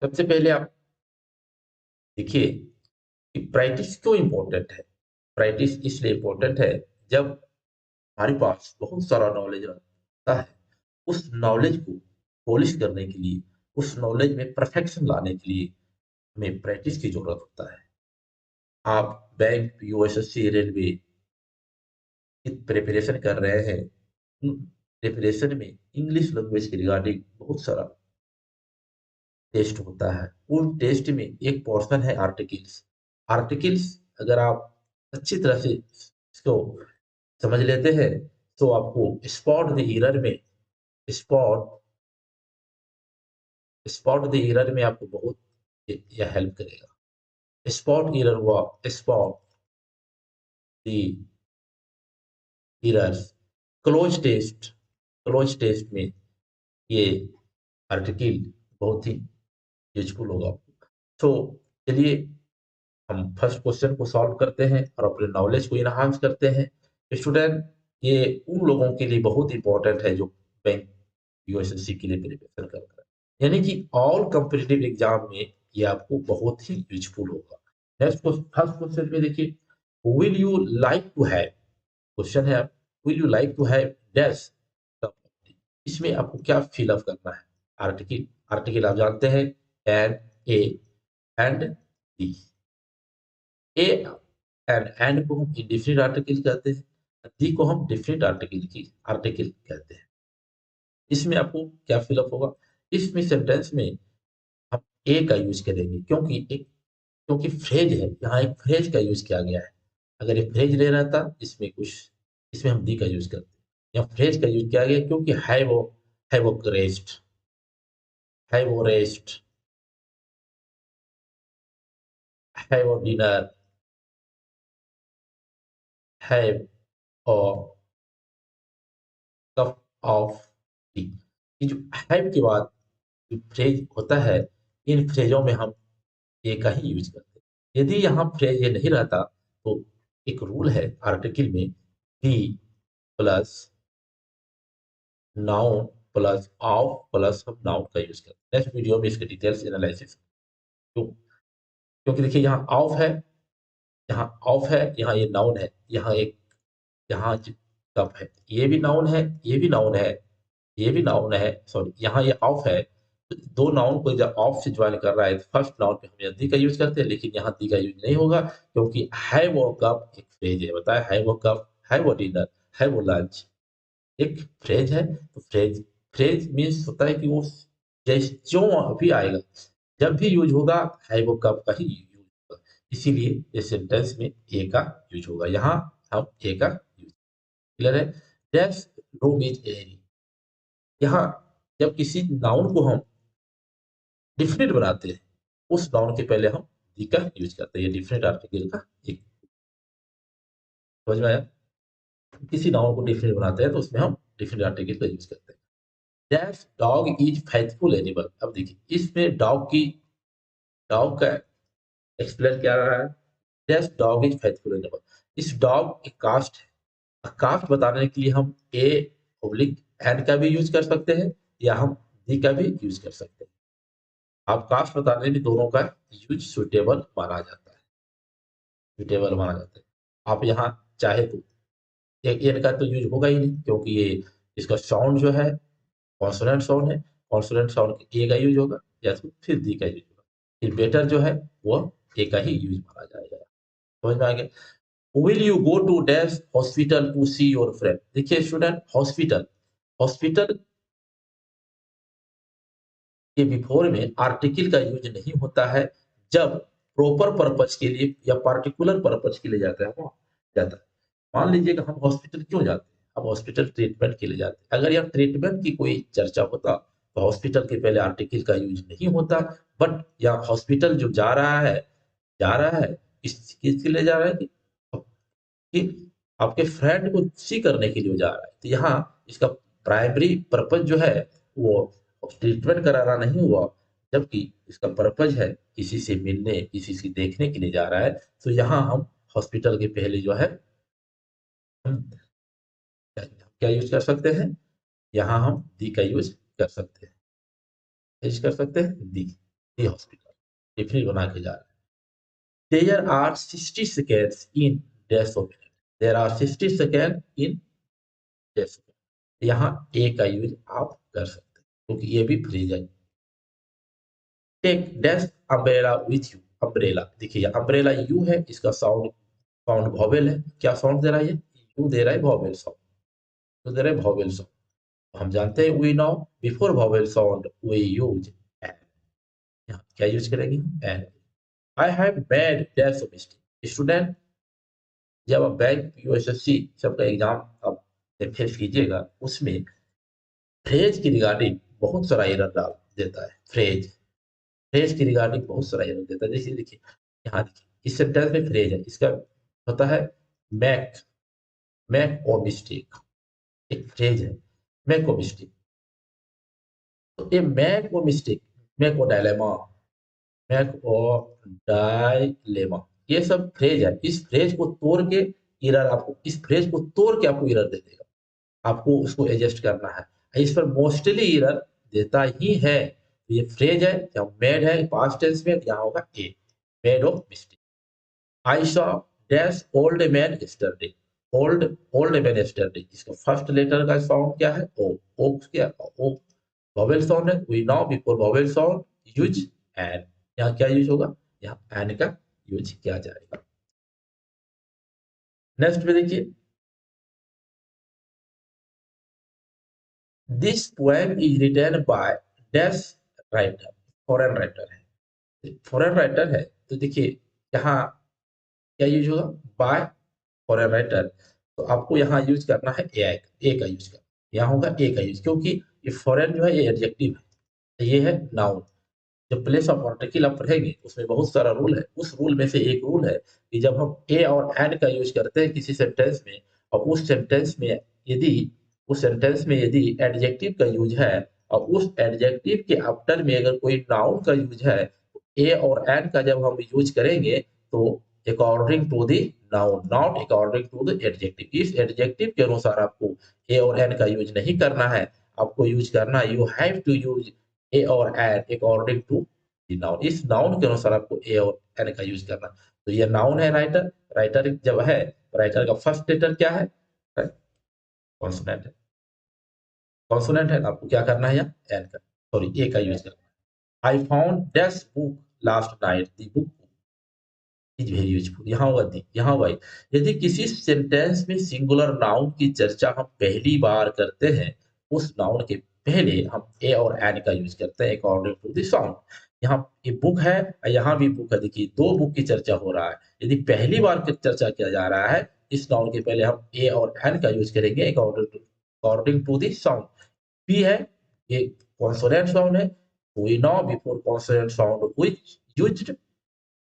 सबसे पहले आप देखिए कि प्रैक्टिस क्यों इम्पोर्टेंट है। प्रैक्टिस इसलिए इम्पोर्टेंट है, जब हमारे पास बहुत सारा नॉलेज रहता है, उस नॉलेज को पॉलिश करने के लिए, उस नॉलेज में परफेक्शन लाने के लिए हमें प्रैक्टिस की जरूरत होता है। आप बैंक, पीओ, रेलवे की प्रिपरेशन कर रहे हैं, प्रिपरेशन में इंग्लिश लैंग्वेज के रिगार्डिंग बहुत सारा टेस्ट होता है। उन टेस्ट में एक पोर्शन है आर्टिकल्स। आर्टिकल्स अगर आप अच्छी तरह से इसको समझ लेते हैं, तो आपको स्पॉट द एरर में स्पॉट स्पॉट द एरर में आपको बहुत यह हेल्प करेगा। स्पॉट एरर हुआ, spot the errors. Cloze test में ये आर्टिकल बहुत ही यूजफुल होगा आपको। तो चलिए हम फर्स्ट क्वेश्चन को सॉल्व करते हैं और अपने नॉलेज को इनहांस करते हैं। स्टूडेंट, ये उन लोगों के लिए बहुत इंपॉर्टेंट है जो बैंक, यूएसएससी के लिए प्रिपरेशन कर रहे हैं, यानी कि ऑल कॉम्पिटिटिव एग्जाम में ये आपको बहुत ही यूजफुल होगा। नेक्स्ट फर्स्ट क्वेश्चन में देखिए, will you like to have, question है, will you like to have dash. इसमें आपको क्या फिल अप करना है। आर्टिकल, आर्टिकल आप जानते हैं, an, a and the. A and को हम इंडेफिनिट आर्टिकल कहते हैं, दी को हम डेफिनिट आर्टिकल कहते हैं। इसमें आपको क्या फिलअप होगा। इसमें सेंटेंस में हम ए का यूज करेंगे, क्योंकि फ्रेज है, यहाँ एक फ्रेज का यूज किया गया है। अगर एक फ्रेज ले रहा था इसमें हम दी का यूज करते हैं। यहाँ फ्रेज का यूज किया गया क्योंकि है वो रेस्ट, है वो रेस्ट, है वो डिनर, है और कप ऑफ टी। ये जो हैव के बाद जो फ्रेज होता है, इन फ्रेजों में हम ए का ही यूज करते हैं। यदि यहाँ फ्रेज ये नहीं रहता, तो एक रूल है आर्टिकल में, the plus noun plus of plus हम नाउन का यूज करते हैं। नेक्स्ट वीडियो में इसके डिटेल्स एनालिसिस। क्यों? क्योंकि देखिए यहाँ ऑफ है, यहाँ ऑफ है, यहाँ ये नाउन है, यहाँ कप है, ये भी नाउन है, ये भी नाउन है, ये भी नाउन है, सॉरी यहाँ ये ऑफ है। तो दो नाउन को जब ऑफ से ज्वाइन कर रहा है, तो फर्स्ट नाउन पे हम दी का यूज करते हैं, लेकिन यहाँ दी का यूज नहीं होगा, क्योंकि है वो कप एक फ्रेज है। बताया, है वो कप, है वो डिनर, है वो लंच, एक फ्रेज है। तो फ्रेज फ्रेज मीन्स होता है कि वो जैसे जो अभी आएगा, जब भी यूज होगा, है वो कप का ही यूज होगा। इसीलिए इस सेंटेंस में ए का यूज होगा। यहाँ हम ए का यूज, क्लियर है। दैट्स रूम इज एरी। यहाँ जब किसी नाउन को हम डिफिनिट बनाते हैं, उस नाउन के पहले हम दी का यूज करते हैं। ये डिफिनिट आर्टिकल का एक, समझ में आया। किसी नाउन को डिफिनिट बनाते हैं तो उसमें हम डिफिनिट आर्टिकल का यूज करते हैं। That dog is faithful animal. अब देखिए इसमें डॉग का एक्सप्लेन क्या रहा है। That dog is faithful animal. इस डॉग एक कास्ट है। कास्ट बताने के लिए हम ए ओब्लिक एंड का भी यूज कर सकते हैं, या हम दी का भी यूज कर सकते हैं। आप कास्ट बताने में दोनों का यूज सुटेबल माना जाता है। आप यहाँ चाहे तो एक एन का तो यूज होगा ही नहीं, क्योंकि ये इसका साउंड जो है कॉन्सोनेंट साउंड है। कॉन्सोनेंट साउंड ए का यूज होगा, या तो फिर दी का यूज होगा। फिर बेटर जो है वो ए का ही यूज माना जाएगा। समझ में आ गया। Will you go to dash hospital to see your friend. देखिए स्टूडेंट, हॉस्पिटल हॉस्पिटल के बिफोर में आर्टिकल का यूज नहीं होता है, जब प्रॉपर पर्पज के लिए या पार्टिकुलर पर्पज के लिए जाता है वहां जाता है। मान लीजिएगा हम हॉस्पिटल क्यों जाते हैं, हम हॉस्पिटल ट्रीटमेंट के लिए जाते हैं। अगर यहाँ ट्रीटमेंट की कोई चर्चा होता, तो हॉस्पिटल के पहले आर्टिकल का यूज नहीं होता। बट यहाँ हॉस्पिटल जो जा रहा है किसके लिए जा रहा है, कि आपके फ्रेंड को सी करने के लिए जा रहा है। तो यहाँ इसका प्राइमरी पर्पज जो है वो ट्रीटमेंट कराना नहीं हुआ, जबकि इसका पर्पज है किसी से मिलने, किसी से देखने के लिए जा रहा है। तो यहाँ हम हॉस्पिटल के पहले जो है हम क्या यूज कर सकते हैं, यहाँ हम दी का यूज कर सकते हैं, यूज कर सकते हैं दी। दी हॉस्पिटल डिफिनिट बना के जा रहा है। देयर आर 60 सेकेंड्स इन डेढ़ minute, there are 60 second in डेढ़ मिनट। यहाँ ए का यूज आप कर सकते हैं क्योंकि ये भी फ्रेज है। Take dash umbrella with you, umbrella देखिए अम्ब्रेला यू है, इसका साउंड साउंड वॉवेल है। क्या साउंड दे रहा है ये? यू दे रहा है वॉवेल साउंड, यू दे रहा है वॉवेल साउंड। हम जानते हैं we know before vowel sound we use an. यहाँ क्या यूज करेंगे? An. I have made dash mistake. Student, जब आप बैंक यूएसएससी सबका एग्जाम आप फेस कीजिएगा, उसमें फ्रेज की रिगार्डिंग बहुत सारा एरर डाल देता है। फ्रेज की रिगार्डिंग बहुत सारा एरर देता है। जैसे देखिए यहाँ देखिए इस सेंटेंस में फ्रेज है, इसका होता है मैक, मैक और मिस्टेक, एक फ्रेज है मैक और मिस्टेक। तो ये मैक और मिस्टेक, मैक और डायलेमा, मैक और डायलेमा, ये सब फ्रेज है। इस फ्रेज को तोड़ के एरर आपको, इस फ्रेज को तोड़ के आपको एरर दे देगा, आपको उसको एडजस्ट करना है। इस पर मोस्टली एरर देता ही है। तो ये फ्रेज है, जब मेड है पास्ट टेंस में, यहाँ होगा a, made of mistake. I saw dash old man yesterday, old old man yesterday, इसका फर्स्ट लेटर का साउंड क्या है? ओ। ओ क्या? ओ वॉवेल साउंड है। We now before vowel sound use an. यहाँ क्या यूज होगा? यहाँ एन का यूज किया जाएगा। नेक्स्ट में देखिए, this poem is written by dash writer, foreign writer है, फॉरेन राइटर है। तो देखिए यहाँ क्या यूज होगा? By foreign writer. तो आपको यहाँ यूज करना है ए का यूज करना, यहाँ होगा ए का यूज, क्योंकि ये फॉरेन जो है ये एडजेक्टिव है, ये है नाउन। जब प्लेस ऑफ आर्टिकल आप पढ़ेंगे उसमें बहुत सारा रूल है। उस रूल में से एक रूल है कि जब हम ए और एन का यूज करते हैं किसी सेंटेंस में, और यदि उस सेंटेंस में यदि एडजेक्टिव का यूज है, और उस एडजेक्टिव के आफ्टर में अगर कोई नाउन का यूज है, तो ए और एन का जब हम यूज करेंगे तो according to the noun, not according to the adjective. इस एडजेक्टिव के अनुसार आपको ए और एन का यूज नहीं करना है, आपको यूज करना है, यू हैव टू यूज ए और एन अकॉर्डिंग टू नाउन। इस नाउन के अनुसार आपको ए और एन का यूज करना। तो ये नाउन है राइटर, राइटर जब है, राइटर का फर्स्ट लेटर क्या है? कॉन्सोनेंट है, कॉन्सोनेंट है। आपको क्या करना है? यहाँ एन का, सॉरी ए का यूज करना। I found this book last night, the book is very useful, यहाँ हुआ दी, यहाँ हुआ। यदि किसी सेंटेंस में सिंगुलर नाउन की चर्चा हम पहली बार करते हैं, उस नाउन के पहले हम ए और एन का यूज करते हैं अकॉर्डिंग टू द साउंड। यहाँ ये बुक है, यहाँ भी बुक है। देखिए दो बुक की चर्चा हो रहा है, यदि पहली बार की चर्चा किया जा रहा है, इस नाउन के पहले हम ए और एन का यूज करेंगे according to the sound. P है, ये कॉन्सोनेंट साउंड है। We know before consonant sound which used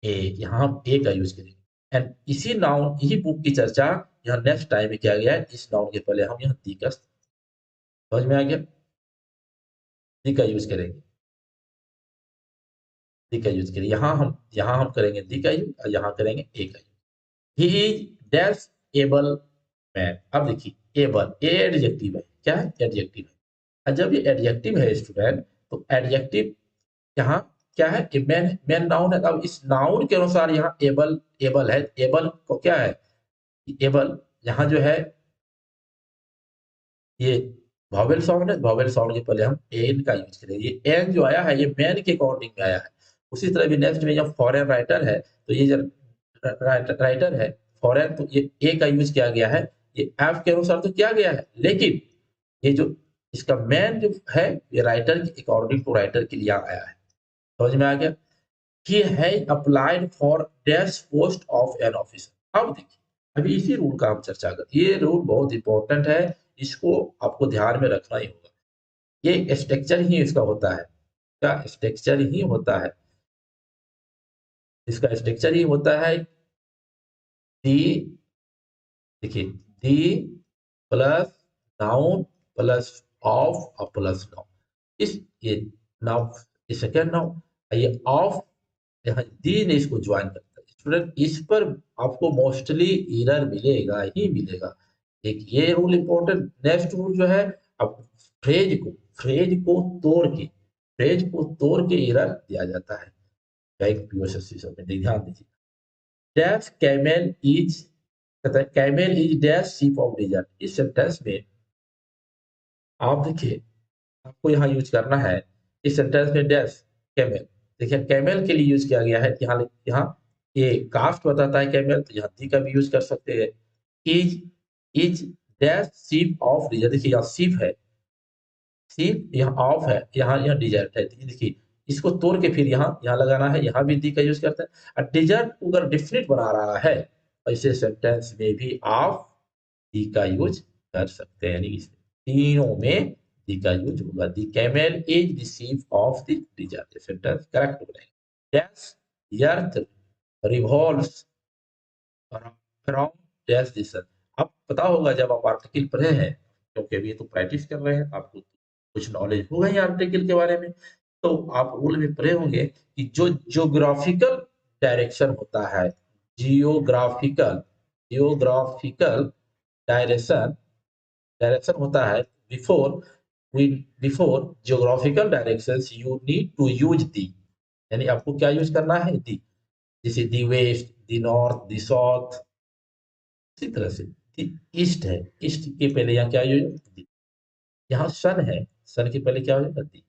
a, यहाँ हम ए का यूज करेंगे। एंड इसी नाउन, यही बुक की चर्चा यहाँ नेक्स्ट टाइम में किया गया है। इस नाउन के पहले हम यहाँ दी का, समझ में आ गया? दी का यूज करेंगे, दी का यूज करेंगे। यहाँ हम करेंगे दी का यूज, और यहाँ करेंगे ए का use. He is dash able man. अब देखिए एबल, ए एडजेक्टिव है, क्या है? एडजेक्टिव है। और जब ये एडजेक्टिव है स्टूडेंट, तो एडजेक्टिव यहाँ क्या है? मैन, मैन नाउन है। अब इस नाउन के अनुसार यहाँ एबल, एबल है। एबल को क्या है? एबल यहाँ जो है ये वॉवेल साउंड है, वॉवेल साउंड के पहले हम एन का यूज करेंगे। ये एन जो आया है ये मैन के अकॉर्डिंग में आया है। उसी तरह भी नेक्स्ट में जब फॉरेन राइटर है, तो ये जब राइटर है फॉरेन, तो ये ए का यूज किया गया है। ये एफ के अनुसार तो किया गया है, लेकिन ये जो इसका मैन जो है, ये राइटर के अकॉर्डिंग टू राइटर के लिए आया है। समझ में आ गया? He has applied for dash post of an officer. अब देखिए अभी इसी रूल का हम चर्चा करें। ये रूल बहुत इंपॉर्टेंट है, इसको आपको ध्यान में रखना ही होगा। ये स्ट्रक्चर ही इसका होता है, क्या स्ट्रक्चर ही होता है, इसका स्ट्रक्चर ही होता है। दी, देखिए दी प्लस नाउन प्लस ऑफ और प्लस नाउन। इस ये नाउन, ये सेकेंड नाउन, ये ऑफ, यहाँ दी ने इसको ज्वाइन करता है। स्टूडेंट इस पर आपको मोस्टली एरर मिलेगा ही मिलेगा। एक ये रूल इंपॉर्टेंट। नेक्स्ट रूल जो है, अब फ्रेज को तोड़ के फ्रेज को तोड़ के एरर दिया जाता है बैंक पीओएस सिस्टम में। ध्यान दीजिए, डैश कैमल इज, कहता है camel is dash sheep of desert. इस सेंटेंस में आप देखिए, आपको यहाँ यूज करना है इस सेंटेंस में डैश कैमल। देखिए कैमल के लिए यूज किया गया है, यहाँ यहाँ ये कास्ट बताता है कैमल, तो यहाँ दी का भी यूज कर सकते हैं। Is is dash sheep of desert, देखिए यहाँ शीप है, शीप यहाँ ऑफ है, यहाँ यहाँ डिजर्ट है। देखिए इसको तोड़ के फिर यहाँ यहाँ लगाना है, यहाँ भी दी का यूज करते हैं। और डिजर्ट को अगर डिफिनिट बना रहा है ऐसे सेंटेंस में भी आप दी का यूज कर सकते हैं, यानी इस तीनों में दी का यूज होगा। The camel is the ship of the desert, sentence correct हो जाएगा। Dash earth revolves around dash the sun. अब पता होगा जब आप आर्टिकल पढ़े हैं, क्योंकि अभी तो प्रैक्टिस कर रहे हैं, आपको कुछ नॉलेज होगा ही आर्टिकल के बारे में, तो आप रूल में पढ़े होंगे कि जो जियोग्राफिकल डायरेक्शन होता है, जियोग्राफिकल जियोग्राफिकल डायरेक्शन डायरेक्शन होता है, before before geographical directions you need to use the, यानी आपको क्या यूज करना है, दी। जैसे the west, the north, the south, इसी तरह से दी ईस्ट है, ईस्ट के पहले यहाँ क्या यूज, दी। यहाँ सन है, सन के पहले क्या हो जाएगा, दी।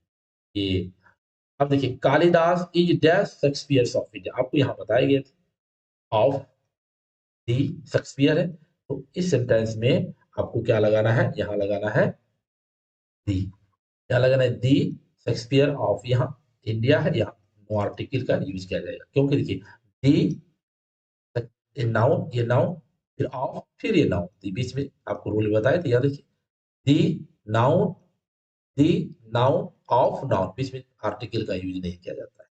ये अब देखिए, Kalidas is dash Shakespeare of India, आपको यहाँ बताया गया था ऑफ दी शेक्सपियर है, तो इस सेंटेंस में आपको क्या लगाना है, यहाँ लगाना है दी। क्या लगाना है, दी शेक्सपियर ऑफ, यहाँ इंडिया है, यहाँ नो आर्टिकल का यूज किया जाएगा, क्योंकि देखिए दी नाउन, ये नाउन, फिर ऑफ, फिर ये नाउन, दी बीच में आपको रूल बताया था, याद देखिए the noun, the noun of noun, बीच में आर्टिकल का यूज नहीं किया जाता है।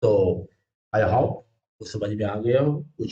तो आई होप समझ में आ गया हो कुछ